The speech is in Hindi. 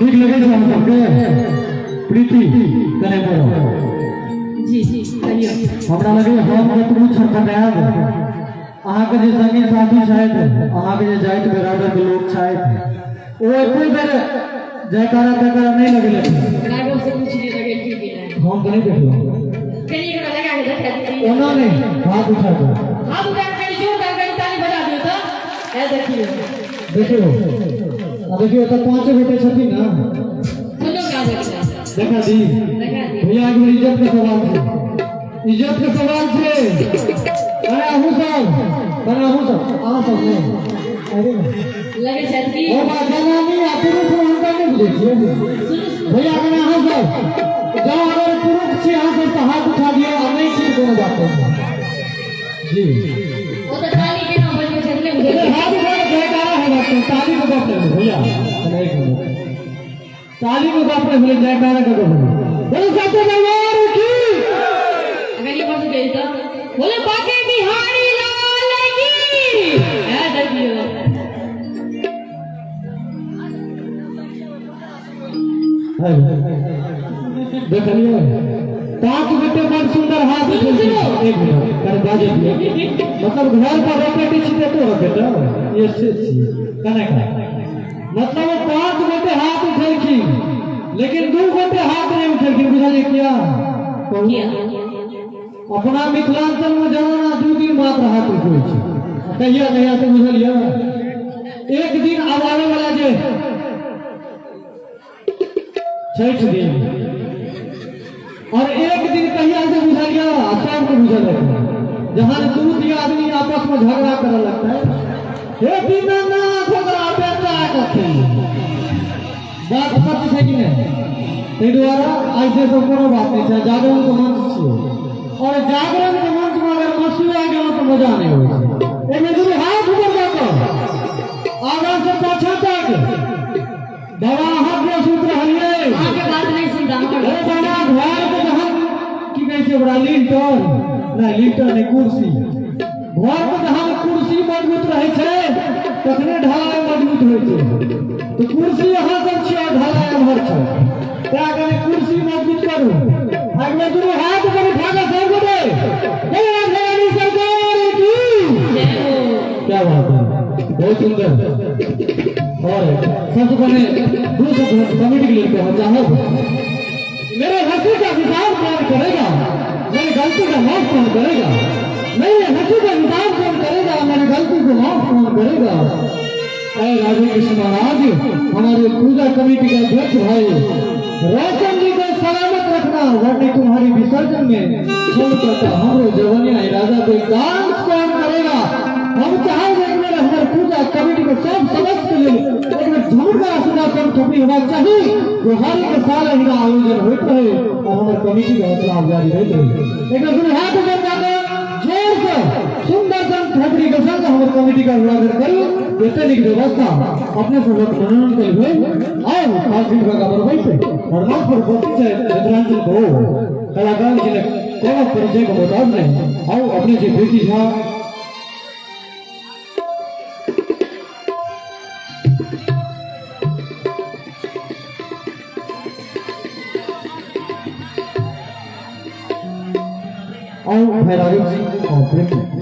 नीक लगे छै हम सबके प्रीति कने बोलो जी कहियो हमरा लगे हम कतबो छटपटायब अहाँ के जे संगी साथी छथि अहाँ के जे जाइत बेरादर के लोग छथि ओ एको बेर जयकारा तयकारा नहीं लगेले राघव से पूछिए लगे कि नहीं हम तो नहीं देखलो कहीं एकरा लगा के देखा दी ओना नहीं हाथ उठा दो हाथ उठा के जोरदार ताली बजा दियो तो ए देखियो देखियो तो पांच बेटे छथिन ना सुनो का देखा दी भैया एक इज्जत के सवाल है इज्जत के सवाल है अरे आहू सब आ सब ने अरे लगे शायद कि ओ बात नहीं पुरुष हम का नहीं बुझे भैया के यहाँ सब जाओ अगर पुरुष छे यहाँ से तो हाथ उठा दियो और नहीं छे कोनो बात जी वो तो ताली के नाम बजे छले मुझे हाथ उठा के जयकारा है बात ताली को बात है भैया एक मिनट ताली को बात है जयकारा का बोलो सच्चे दरबार की अगर ये बात गई तो बोले बाके बिहारी लाल की ए देखियो देखलिए पांच बेटे बड़ सुंदर हाथ एक मिनट कर बाजे मतलब घर पर रॉकेट छिटे तो बेटा ये कने का मतलब पांच बेटे हाथ उठेलखी लेकिन दो बेटे हाथ नहीं उठेलखी बुझलिए क्या अपना मिथिलांचल में जमाना दू दिन मात्र हाथ उठे कहिया कहिया से बुझलिए एक दिन आवे वाला जे छठ दिन और एक दिन कहिया से बुझलिए शाम को बुझल जहां दू तीन आदमी आपस में झगड़ा करे लगता है हे दीनाना झगड़ा बेटा करते बात सच है कि नहीं ते द्वारा ऐसे तो कोनो बात नहीं है जागरण के मंच छे और जागरण के मंच में अगर मसुआ गेल तो मजा नहीं होय एमे दूर हाथ ऊपर जाकर आगा से पाछा तक दवा हाथ में सूत्र हलिए आगे बात नहीं सुनता ओ बना घर के जहां की कहै छै बड़ा लिंटर नहीं कुर्सी घर के जहां कुर्सी मजबूत रहे छै तखने ढालाई मजबूत होय छै तो कुर्सी यहां सब छै ढालाई भर छै त्या कने कुर्सी मजबूत करू अगले दूर हाथ पर उठा के सब दे हे भगवान सरकार की क्या बात है बहुत सुंदर और सबसे पहले दूसरा कमेटी के लिए कहना चाहूँ मेरे हंसी का हिसाब कौन करेगा मेरी गलती का माफ कौन करेगा मेरे हंसी का हिसाब कौन करेगा मेरी गलती को माफ कौन करेगा अरे राधे कृष्ण महाराज हमारे पूजा कमेटी के अध्यक्ष भाई रोशन जी को सलामत रखना वरना तुम्हारी विसर्जन में चल करता हमारे जवानिया राजा को डांस कौन करेगा हम चाहेंगे हमारे पूजा कमेटी के सब सदस्य के लिए झुमका आशीर्वाद थोड़ी होना चाहिए जो हर एक साल हिना आयोजन होते रहे और हमारे कमेटी का हौसला जारी रहते रहे एक हाथ ऊपर जाकर जोर से सुंदर सन थोपड़ी के संग हमारे कमेटी का उजागर करी बेहतर व्यवस्था अपने से मनोरंजन के लिए आओ खास दिन का खबर बैठे और मंच पर उपस्थित है मिथिलांचल को कलाकार जिले कोनो परिचय का मोहताज नहीं आओ अपने से बेटी झा और भैरावी जी और